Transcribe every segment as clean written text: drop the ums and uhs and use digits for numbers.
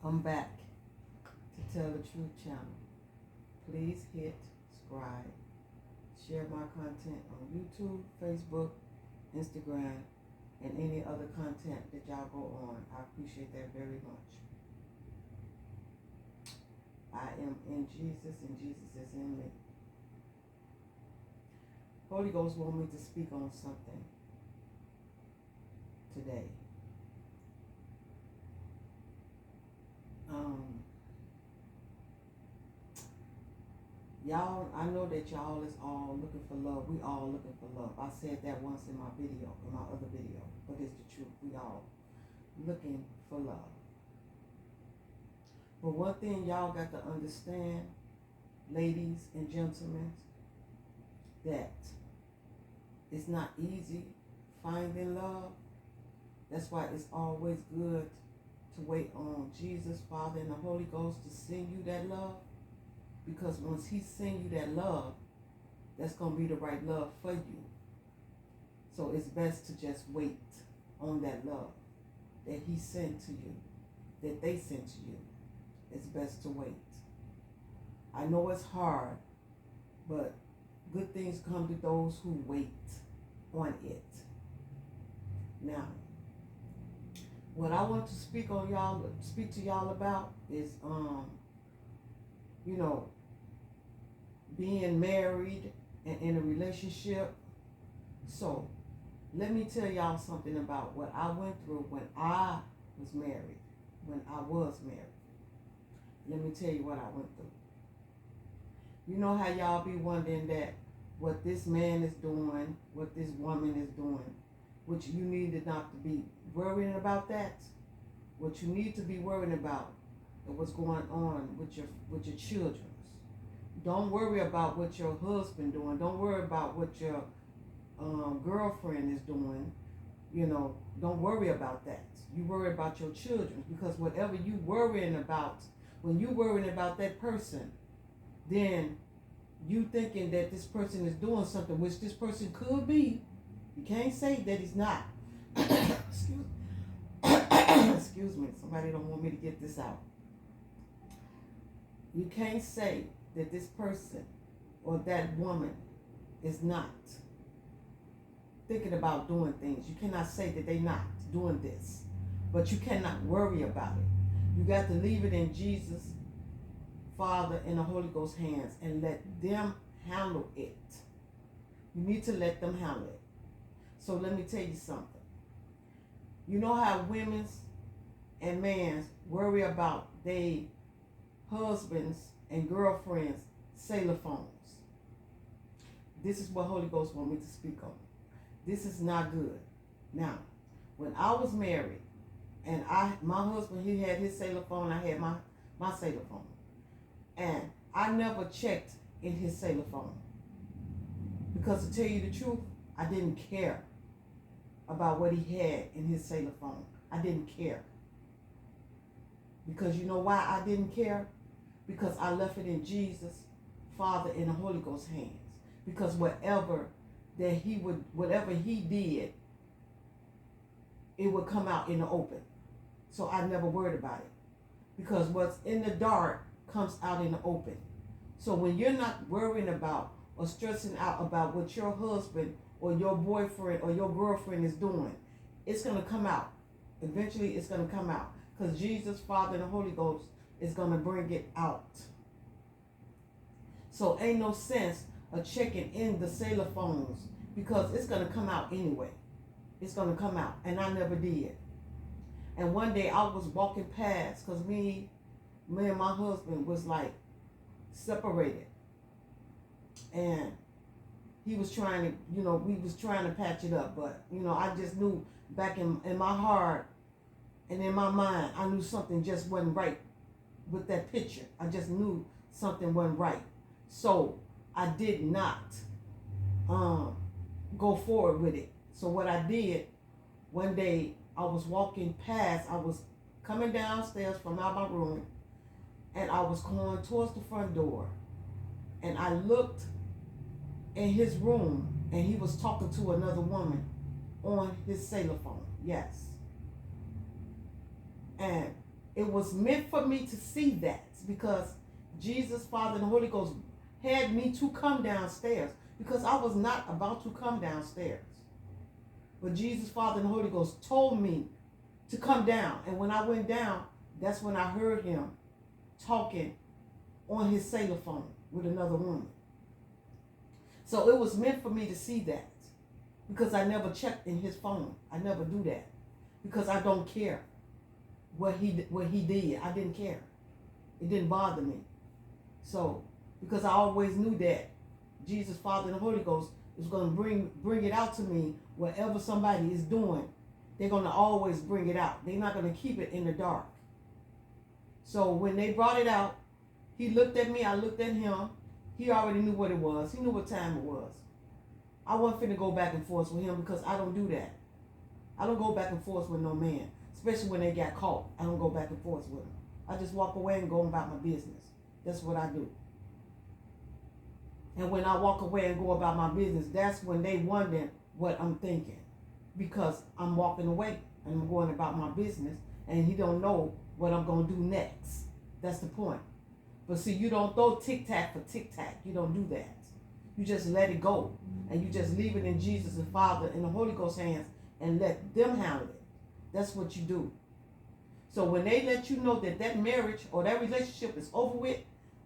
I'm back to Tell the Truth channel. Please hit subscribe. Share my content on YouTube, Facebook, Instagram, and any other content that y'all go on. I appreciate that very much. I am in Jesus and Jesus is in me. Holy Ghost want me to speak on something today. Y'all, I know that y'all is all looking for love. We all looking for love. I said that once in my other video, but it's the truth. We all looking for love. But one thing y'all got to understand, ladies and gentlemen, that it's not easy finding love. That's why it's always good to wait on Jesus, Father, and the Holy Ghost to send you that love. Because once he send you that love, that's going to be the right love for you. So it's best to just wait on that love that he sent to you, that they sent to you. It's best to wait. I know it's hard, but good things come to those who wait on it. Now, what I want to speak to y'all about is, being married and in a relationship. So, let me tell y'all something about what I went through when I was married. Let me tell you what I went through. You know how y'all be wondering that what this man is doing, what this woman is doing, which you needed not to be worrying about that. What you need to be worrying about is what's going on with your children. Don't worry about what your husband doing. Don't worry about what your girlfriend is doing. Don't worry about that. You worry about your children, because whatever you worrying about, when you worrying about that person, then you thinking that this person is doing something, which this person could be. You can't say that he's not. Excuse me. Somebody don't want me to get this out. You can't say that this person or that woman is not thinking about doing things. You cannot say that they're not doing this, but you cannot worry about it. You got to leave it in Jesus, Father, and the Holy Ghost hands and let them handle it. You need to let them handle it. So let me tell you something. You know how women's and men's worry about their husbands and girlfriends' cellular phones. This is what Holy Ghost want me to speak on. This is not good. Now, when I was married, and my husband, he had his cellular phone, I had my cellular phone. And I never checked in his cellular phone. Because to tell you the truth, I didn't care about what he had in his cellular phone. I didn't care. Because you know why I didn't care? Because I left it in Jesus, Father, and the Holy Ghost hands. Because whatever he did, it would come out in the open. So I never worried about it. Because what's in the dark comes out in the open. So when you're not worrying about or stressing out about what your husband or your boyfriend or your girlfriend is doing, it's going to come out. Eventually it's going to come out. Because Jesus, Father, and the Holy Ghost is going to bring it out. So ain't no sense of checking in the cellular phones, because it's going to come out anyway. It's going to come out. And I never did. And one day I was walking past, because me and my husband was like separated. And he was trying to, we was trying to patch it up. But, I just knew back in my heart and in my mind, I knew something just wasn't right with that picture. I just knew something wasn't right. So I did not go forward with it. So what I did, one day I was walking past, I was coming downstairs from out my room, and I was going towards the front door. And I looked in his room, and he was talking to another woman on his cellular phone. Yes. And It was meant for me to see that because Jesus, Father, and the Holy Ghost had me to come downstairs because I was not about to come downstairs. But Jesus, Father, and the Holy Ghost told me to come down. And when I went down, that's when I heard him talking on his cellular phone with another woman. So it was meant for me to see that because I never checked in his phone. I never do that because I don't care what he did. I didn't care. It didn't bother me. So because I always knew that Jesus, Father, and the Holy Ghost is going to bring it out to me. Whatever somebody is doing, they're going to always bring it out. They're not going to keep it in the dark. So when they brought it out, he looked at me, I looked at him. He already knew what it was. He knew what time it was. I wasn't finna go back and forth with him because I don't do that. I don't go back and forth with no man, especially when they got caught. I don't go back and forth with them. I just walk away and go about my business. That's what I do. And when I walk away and go about my business, that's when they wonder what I'm thinking. Because I'm walking away and I'm going about my business and he don't know what I'm going to do next. That's the point. But see, you don't throw tic-tac for tic-tac. You don't do that. You just let it go. And you just leave it in Jesus and Father and the Holy Ghost hands and let them handle it. That's what you do. So when they let you know that that marriage or that relationship is over with,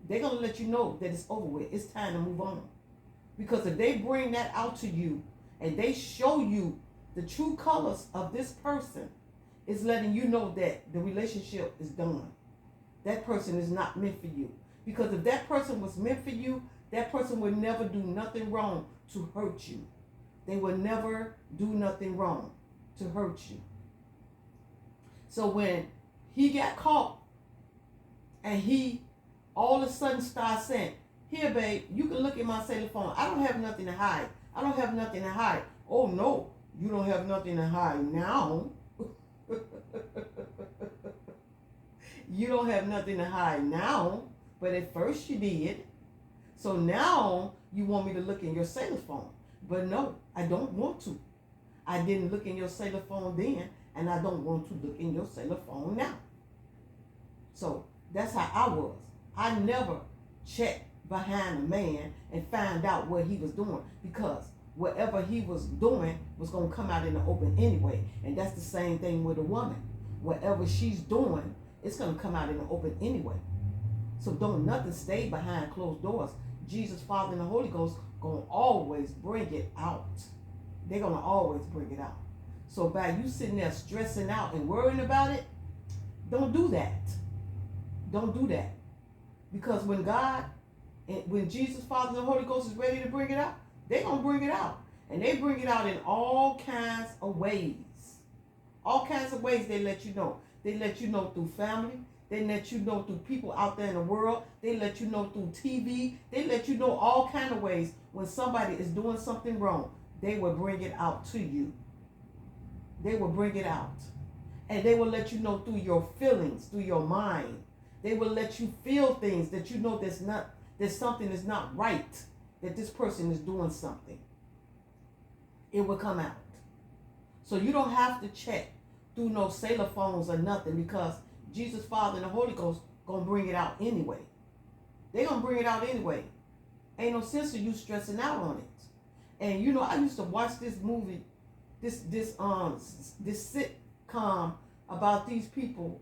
they're going to let you know that it's over with. It's time to move on. Because if they bring that out to you and they show you the true colors of this person, it's letting you know that the relationship is done. That person is not meant for you. Because if that person was meant for you, that person would never do nothing wrong to hurt you. They would never do nothing wrong to hurt you. So when he got caught and he all of a sudden starts saying, here, babe, you can look at my cell phone. I don't have nothing to hide. I don't have nothing to hide. Oh, no, you don't have nothing to hide now. You don't have nothing to hide now, but at first you did. So now you want me to look in your cellular phone. But no, I don't want to. I didn't look in your cellular phone then, and I don't want to look in your cellular phone now. So that's how I was. I never checked behind a man and find out what he was doing because whatever he was doing was going to come out in the open anyway. And that's the same thing with a woman. Whatever she's doing, it's going to come out in the open anyway. So don't nothing stay behind closed doors. Jesus, Father, and the Holy Ghost going to always bring it out. They're going to always bring it out. So by you sitting there stressing out and worrying about it, don't do that. Don't do that. Because when God, when Jesus, Father, and the Holy Ghost is ready to bring it out, they're going to bring it out. And they bring it out in all kinds of ways. All kinds of ways they let you know. They let you know through family. They let you know through people out there in the world. They let you know through TV. They let you know all kinds of ways when somebody is doing something wrong. They will bring it out to you. They will bring it out. And they will let you know through your feelings, through your mind. They will let you feel things that you know that something is not right, that this person is doing something. It will come out. So you don't have to check through no cellular phones or nothing because Jesus, Father, and the Holy Ghost going to bring it out anyway. They're going to bring it out anyway. Ain't no sense of you stressing out on it. And you know, I used to watch this movie, this sitcom about these people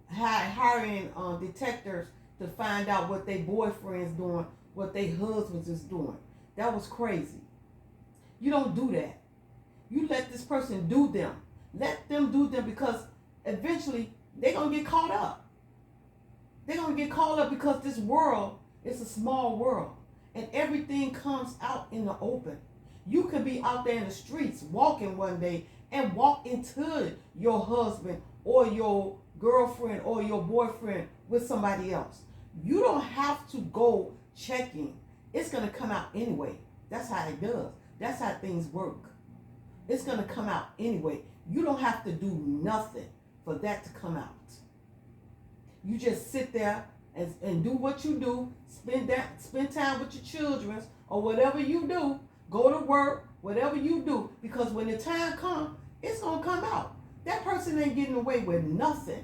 hiring detectives to find out what their boyfriend's doing, what their husbands is doing. That was crazy. You don't do that. You let this person do them. Let them do them because eventually they're going to get caught up. They're going to get caught up because this world is a small world and everything comes out in the open. You could be out there in the streets walking one day and walk into your husband or your girlfriend or your boyfriend with somebody else. You don't have to go checking. It's going to come out anyway. That's how it does. That's how things work. It's going to come out anyway. You don't have to do nothing for that to come out. You just sit there and do what you do. Spend time with your children or whatever you do. Go to work, whatever you do. Because when the time comes, it's going to come out. That person ain't getting away with nothing.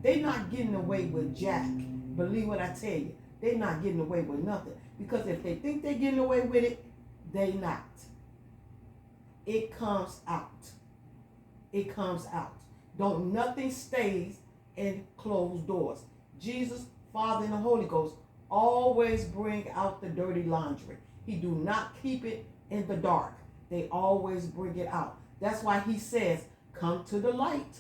They not getting away with jack. Believe what I tell you. They not getting away with nothing. Because if they think they're getting away with it, they not. It comes out. It comes out. Don't nothing stays in closed doors. Jesus, Father, and the Holy Ghost always bring out the dirty laundry. He do not keep it in the dark. They always bring it out. That's why he says, come to the light,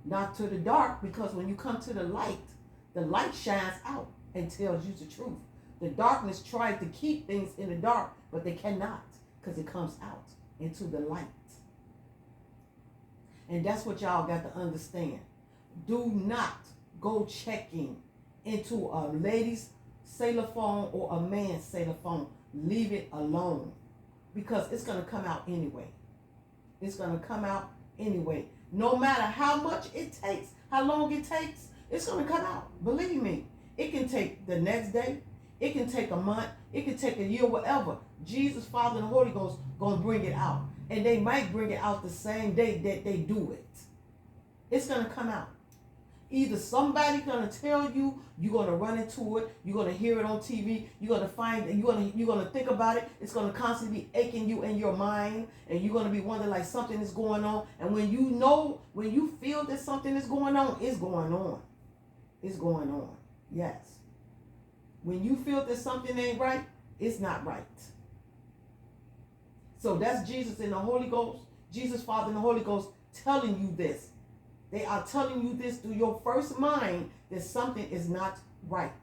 not to the dark, because when you come to the light shines out and tells you the truth. The darkness tried to keep things in the dark, but they cannot, because it comes out into the light. And that's what y'all got to understand. Do not go checking into a lady's cellular phone or a man's cellular phone. Leave it alone, because it's going to come out anyway. It's going to come out anyway. No matter how much it takes, how long it takes, it's going to come out. Believe me, it can take the next day. It can take a month. It can take a year, whatever. Jesus, Father, and the Holy Ghost going to bring it out. And they might bring it out the same day that they do it. It's going to come out. Either somebody's going to tell you, you're going to run into it, you're going to hear it on TV, you're going to find it, you're going to think about it, it's going to constantly be aching you in your mind, and you're going to be wondering like something is going on. And when you feel that something is going on, it's going on. It's going on. Yes. When you feel that something ain't right, it's not right. So that's Jesus and the Holy Ghost, Jesus, Father, and the Holy Ghost telling you this. They are telling you this through your first mind that something is not right.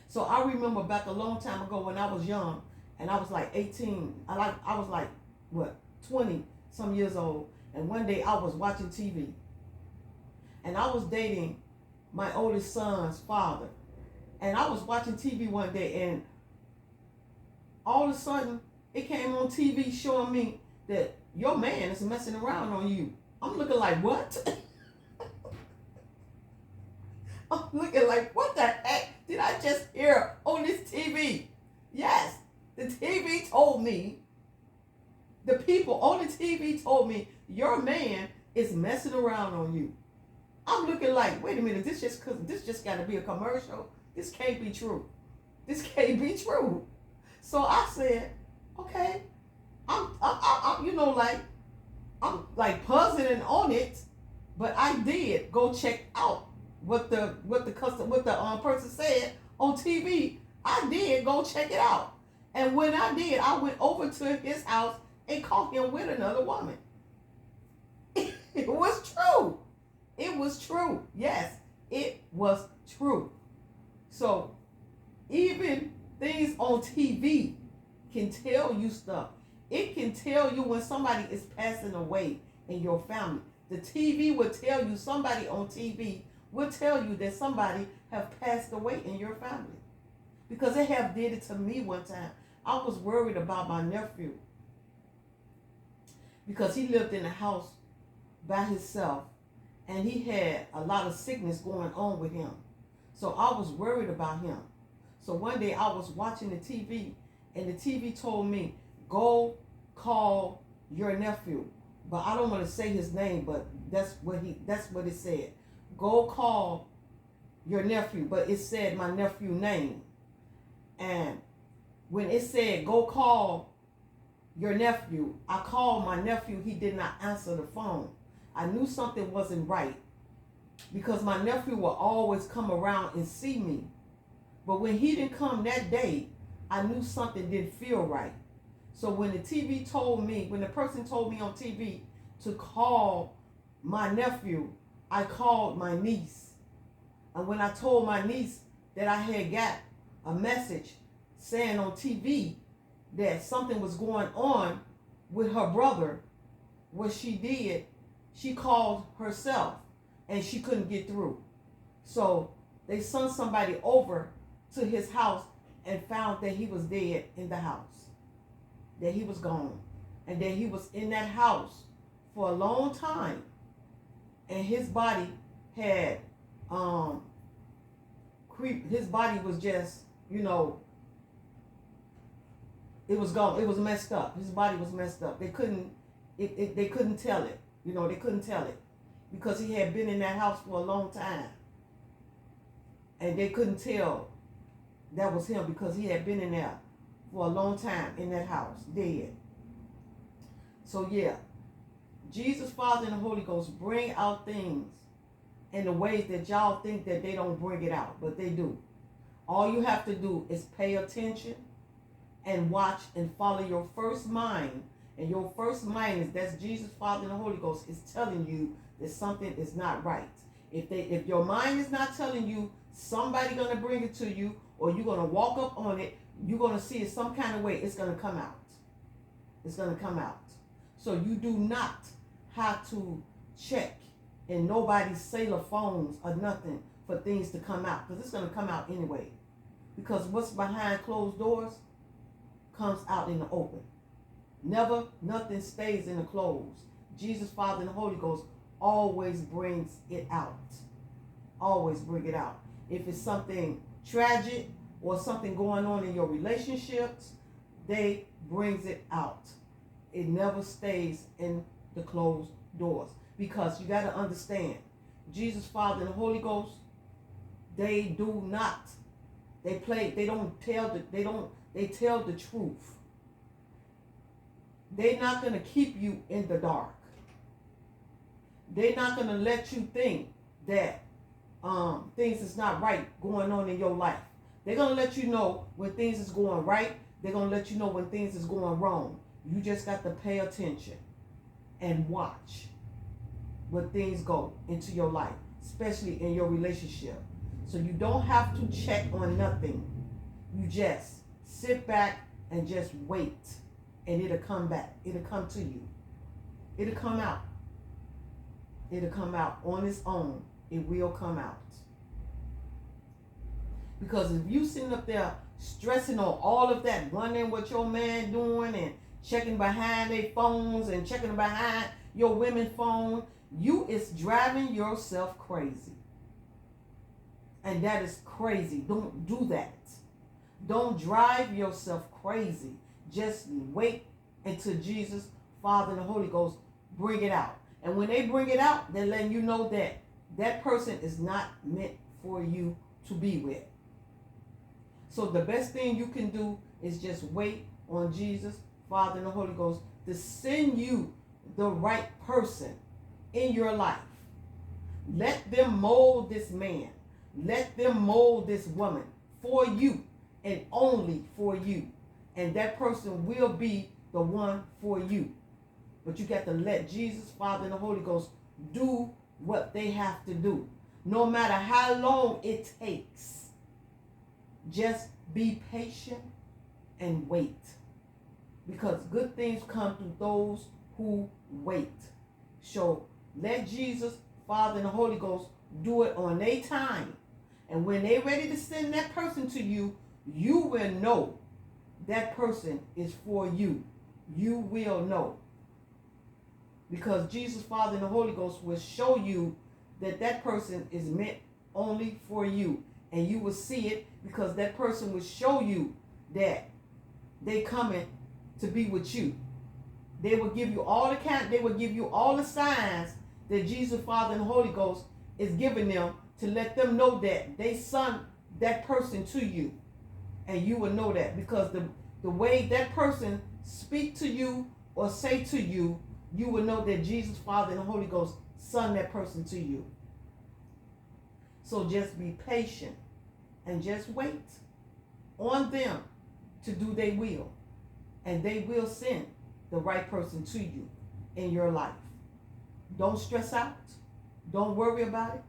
So I remember back a long time ago when I was young, and I was like 18. I was like, 20 some years old. And one day I was watching TV. And I was dating my oldest son's father. And I was watching TV one day, and all of a sudden it came on TV showing me that your man is messing around on you. I'm looking like, what? I'm looking like, what the heck did I just hear on this TV? Yes, the TV told me, the people on the TV told me, your man is messing around on you. I'm looking like, wait a minute, this just got to be a commercial. This can't be true. This can't be true. So I said, okay, I'm puzzling on it, but I did go check out what the person said on TV. I did go check it out, and when I did, I went over to his house and caught him with another woman. It was true. It was true. Yes, it was true. So even things on TV can tell you stuff. It can tell you when somebody is passing away in your family. The TV will tell you, somebody on TV will tell you that somebody have passed away in your family. Because they have did it to me one time. I was worried about my nephew, because he lived in a house by himself, and he had a lot of sickness going on with him. So I was worried about him. So one day I was watching the TV, and the TV told me, go call your nephew. But I don't want to say his name, but that's what it said. Go call your nephew. But it said my nephew's name. And when it said go call your nephew, I called my nephew. He did not answer the phone. I knew something wasn't right, because my nephew will always come around and see me. But when he didn't come that day, I knew something didn't feel right. So when the person told me on TV to call my nephew, I called my niece. And when I told my niece that I had got a message saying on TV that something was going on with her brother, what she did, she called herself, and she couldn't get through. So they sent somebody over to his house and found that he was dead in the house, that he was gone, and that he was in that house for a long time, and his body had his body was just, it was gone. It was messed up. His body was messed up. They couldn't They couldn't tell it. They couldn't tell it because he had been in that house for a long time. And they couldn't tell that was him because he had been in there for a long time in that house, dead. So yeah, Jesus, Father, and the Holy Ghost bring out things in the ways that y'all think that they don't bring it out, but they do. All you have to do is pay attention and watch and follow your first mind. And your first mind that's Jesus, Father, and the Holy Ghost is telling you that something is not right. If your mind is not telling you somebody gonna bring it to you, or you're gonna walk up on it, you're gonna see it some kind of way, it's gonna come out. It's gonna come out. So you do not have to check in nobody's cellular phones or nothing for things to come out, because it's gonna come out anyway. Because what's behind closed doors comes out in the open. Never, nothing stays in the closed. Jesus, Father, and the Holy Ghost always brings it out. Always bring it out. If it's something tragic or something going on in your relationships, they brings it out. It never stays in the closed doors. Because you got to understand, Jesus, Father, and the Holy Ghost, they do not. They tell the truth. They're not going to keep you in the dark. They're not going to let you think that things is not right going on in your life. They're going to let you know when things is going right. They're going to let you know when things is going wrong. You just got to pay attention and watch when things go into your life, especially in your relationship. So you don't have to check on nothing. You just sit back and just wait, and it'll come back. It'll come to you. It'll come out. It'll come out on its own. It will come out. Because if you sitting up there stressing on all of that, wondering what your man doing and checking behind their phones and checking behind your women's phone, you is driving yourself crazy. And that is crazy. Don't do that. Don't drive yourself crazy. Just wait until Jesus, Father, and the Holy Ghost bring it out. And when they bring it out, they're letting you know that that person is not meant for you to be with. So the best thing you can do is just wait on Jesus, Father, and the Holy Ghost to send you the right person in your life. Let them mold this man. Let them mold this woman for you and only for you. And that person will be the one for you. But you got to let Jesus, Father, and the Holy Ghost do what they have to do. No matter how long it takes. Just be patient and wait. Because good things come through those who wait. So let Jesus, Father, and the Holy Ghost do it on their time. And when they're ready to send that person to you, you will know that person is for you. You will know. Because Jesus, Father, and the Holy Ghost will show you that that person is meant only for you. And you will see it because that person will show you that they coming to be with you. They will give you all the signs that Jesus, Father, and the Holy Ghost is giving them to let them know that they sent that person to you. And you will know that because the way that person speak to you or say to you, you will know that Jesus, Father, and the Holy Ghost sent that person to you. So just be patient and just wait on them to do their will. And they will send the right person to you in your life. Don't stress out. Don't worry about it.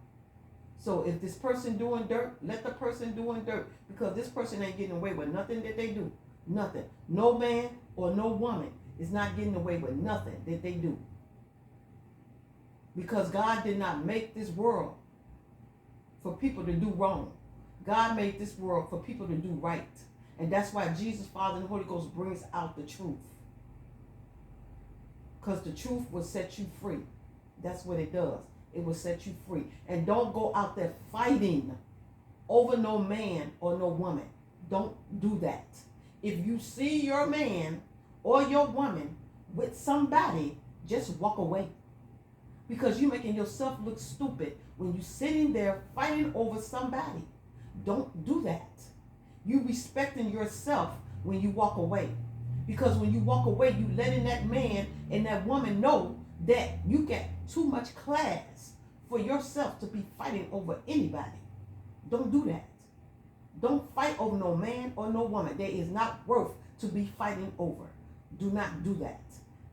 So if this person doing dirt, let the person doing dirt. Because this person ain't getting away with nothing that they do. Nothing. No man or no woman is not getting away with nothing that they do. Because God did not make this world for people to do wrong. God made this world for people to do right. And that's why Jesus, Father, and the Holy Ghost brings out the truth. Because the truth will set you free. That's what it does. It will set you free. And don't go out there fighting over no man or no woman. Don't do that. If you see your man or your woman with somebody just walk away. Because you're making yourself look stupid when you're sitting there fighting over somebody. Don't do that. You respecting yourself when you walk away. Because when you walk away, you letting that man and that woman know that you get too much class for yourself to be fighting over anybody. Don't do that. Don't fight over no man or no woman. There is not worth to be fighting over. Do not do that.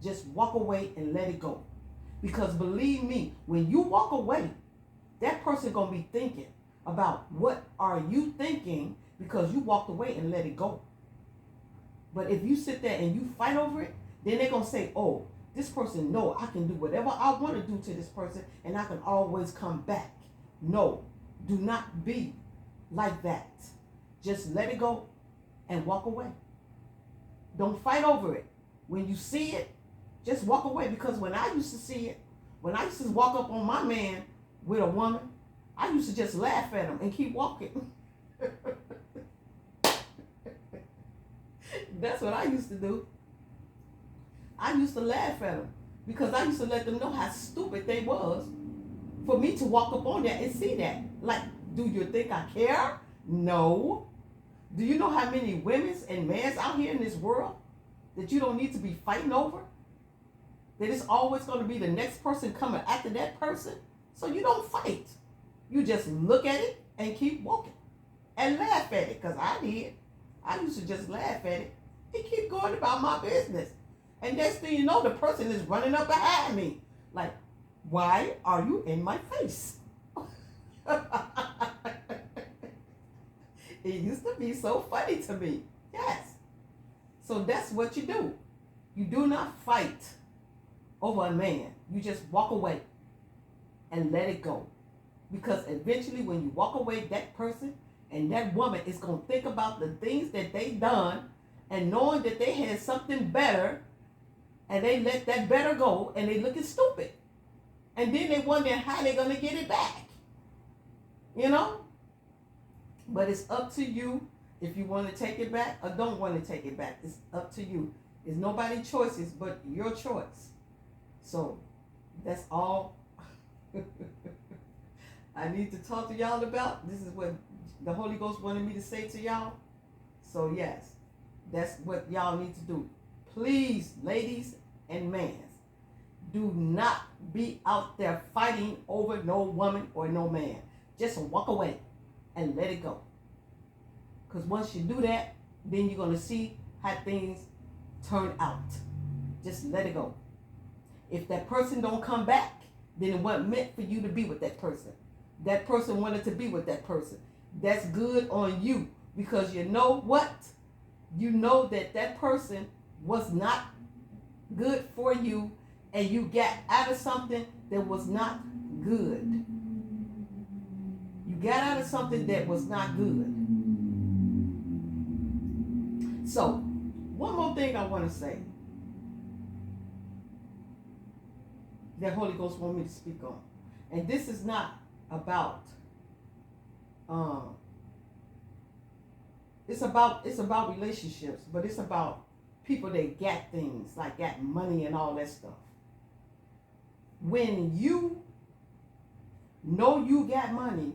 Just walk away and let it go. Because believe me, when you walk away, that person gonna be thinking about what are you thinking because you walked away and let it go. But if you sit there and you fight over it, then they're gonna say, oh, this person, no, I can do whatever I want to do to this person and I can always come back. No, do not be like that. Just let it go and walk away. Don't fight over it. When you see it, just walk away. Because when I used to see it, when I used to walk up on my man with a woman, I used to just laugh at him and keep walking. That's what I used to do. I used to laugh at them because I used to let them know how stupid they was for me to walk up on that and see that. Like, do you think I care? No. Do you know how many women's and men's out here in this world that you don't need to be fighting over? That it's always going to be the next person coming after that person. So you don't fight. You just look at it and keep walking and laugh at it. Because I did. I used to just laugh at it and keep going about my business. And next thing you know, the person is running up behind me. Like, why are you in my face? It used to be so funny to me. Yes. So that's what you do. You do not fight over a man. You just walk away and let it go. Because eventually when you walk away, that person and that woman is going to think about the things that they done and knowing that they had something better and they let that better go and they looking stupid. And then they wonder how they're going to get it back. You know? But it's up to you if you want to take it back or don't want to take it back. It's up to you. It's nobody's choices but your choice. So that's all I need to talk to y'all about. This is what the Holy Ghost wanted me to say to y'all. So yes, that's what y'all need to do. Please, ladies and men, do not be out there fighting over no woman or no man. Just walk away and let it go. Because once you do that, then you're going to see how things turn out. Just let it go. If that person don't come back, then it wasn't meant for you to be with that person. That person wanted to be with that person. That's good on you. Because you know what? You know that that person was not good for you and you got out of something that was not good. You got out of something that was not good. So, one more thing I want to say that Holy Ghost wants me to speak on. And this is not about it's about relationships, but it's about people that got things, like got money and all that stuff. When you know you got money,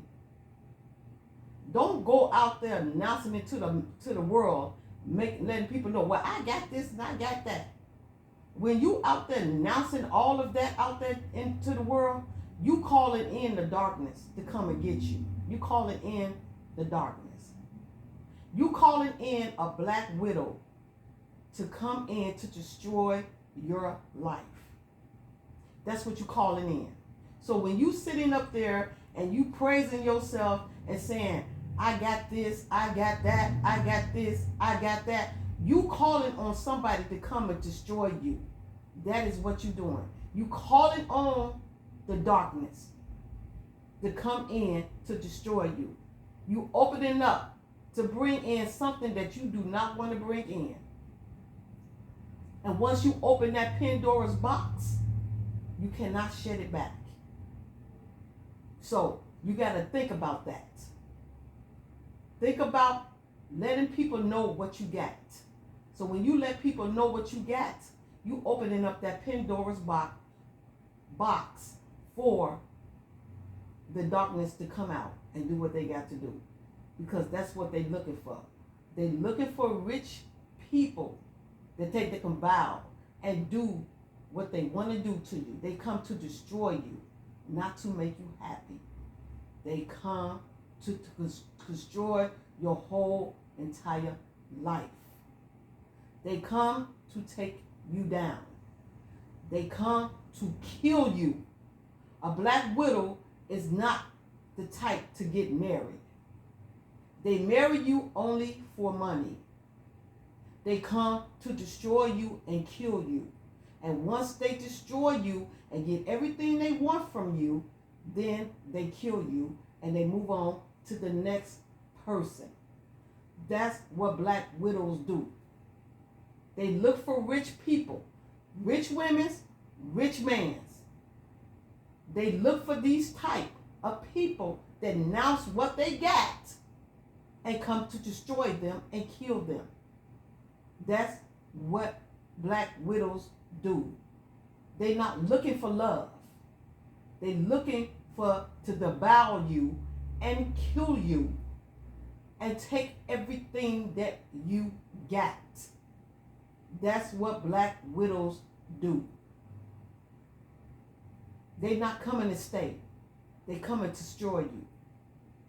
don't go out there announcing it to the world, letting people know, well, I got this and I got that. When you out there announcing all of that out there into the world, you calling in the darkness to come and get you. You calling in the darkness. You calling in a black widow to come in to destroy your life. That's what you calling in. So when you sitting up there and you praising yourself and saying, I got this, I got that, I got this, I got that, you calling on somebody to come and destroy you. That is what you're doing. You calling on the darkness to come in to destroy you. You opening up to bring in something that you do not want to bring in. And once you open that Pandora's box, you cannot shut it back. So you got to think about that. Think about letting people know what you got. So when you let people know what you got, you opening up that Pandora's box for the darkness to come out and do what they got to do. Because that's what they're looking for. They're looking for rich people that they can bow and do what they want to do to you. They come to destroy you, not to make you happy. They come to destroy your whole entire life. They come to take you down. They come to kill you. A black widow is not the type to get married. They marry you only for money. They come to destroy you and kill you. And once they destroy you and get everything they want from you, then they kill you and they move on to the next person. That's what black widows do. They look for rich people, rich women's, rich man's. They look for these type of people that announce what they got and come to destroy them and kill them. That's what black widows do. They're not looking for love. They're looking to devour you and kill you and take everything that you got. That's what black widows do. They're not coming to stay. They're coming to destroy you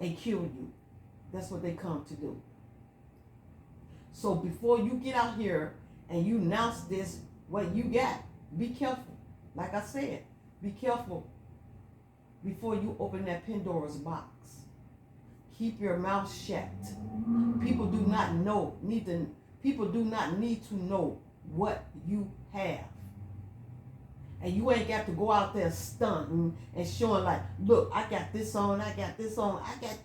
and kill you. That's what they come to do. So before you get out here and you announce this, what you got, be careful. Like I said, be careful before you open that Pandora's box. Keep your mouth shut. People do not need to know what you have. And you ain't got to go out there stunting and showing like, look, I got this on,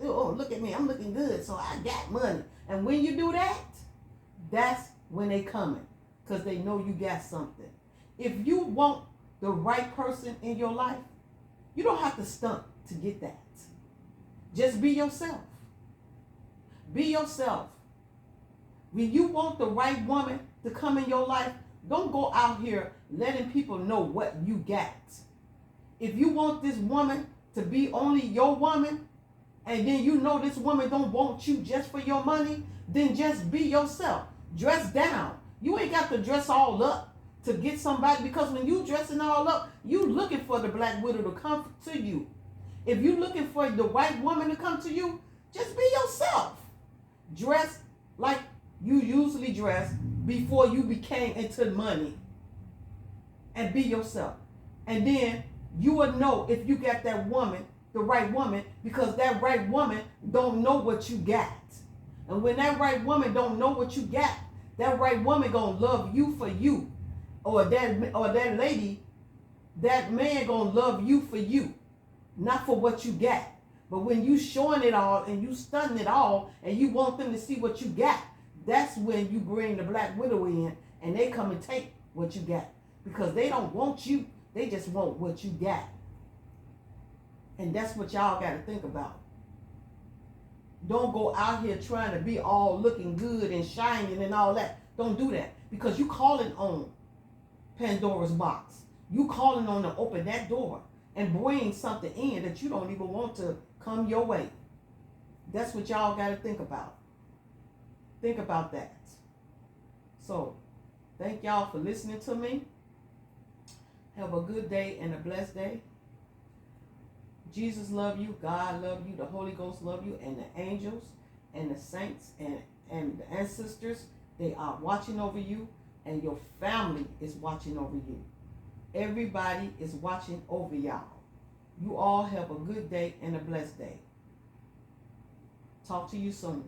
oh, look at me, I'm looking good, so I got money. And when you do that, that's when they coming, because they know you got something. If you want the right person in your life, you don't have to stunt to get that. Just be yourself. Be yourself. When you want the right woman to come in your life, don't go out here letting people know what you got. If you want this woman to be only your woman, and then you know this woman don't want you just for your money, then just be yourself. Dress down. You ain't got to dress all up to get somebody, because when you dressing all up, you looking for the black widow to come to you. If you looking for the white woman to come to you, just be yourself. Dress like you usually dress before you became into money, and be yourself. And then you will know if you got that woman, the right woman, because that right woman don't know what you got. And when that right woman don't know what you got, that right woman gonna love you for you. Or that lady, that man gonna love you for you, not for what you got. But when you showing it all and you stunting it all and you want them to see what you got, that's when you bring the black widow in and they come and take what you got. Because they don't want you, they just want what you got. And that's what y'all got to think about. Don't go out here trying to be all looking good and shining and all that. Don't do that, because you calling on Pandora's box. You calling on to open that door and bring something in that you don't even want to come your way. That's what y'all got to think about. Think about that. So, thank y'all for listening to me. Have a good day and a blessed day. Jesus love you, God love you, the Holy Ghost love you, and the angels and the saints and the ancestors, they are watching over you, and your family is watching over you. Everybody is watching over y'all. You all have a good day and a blessed day. Talk to you soon.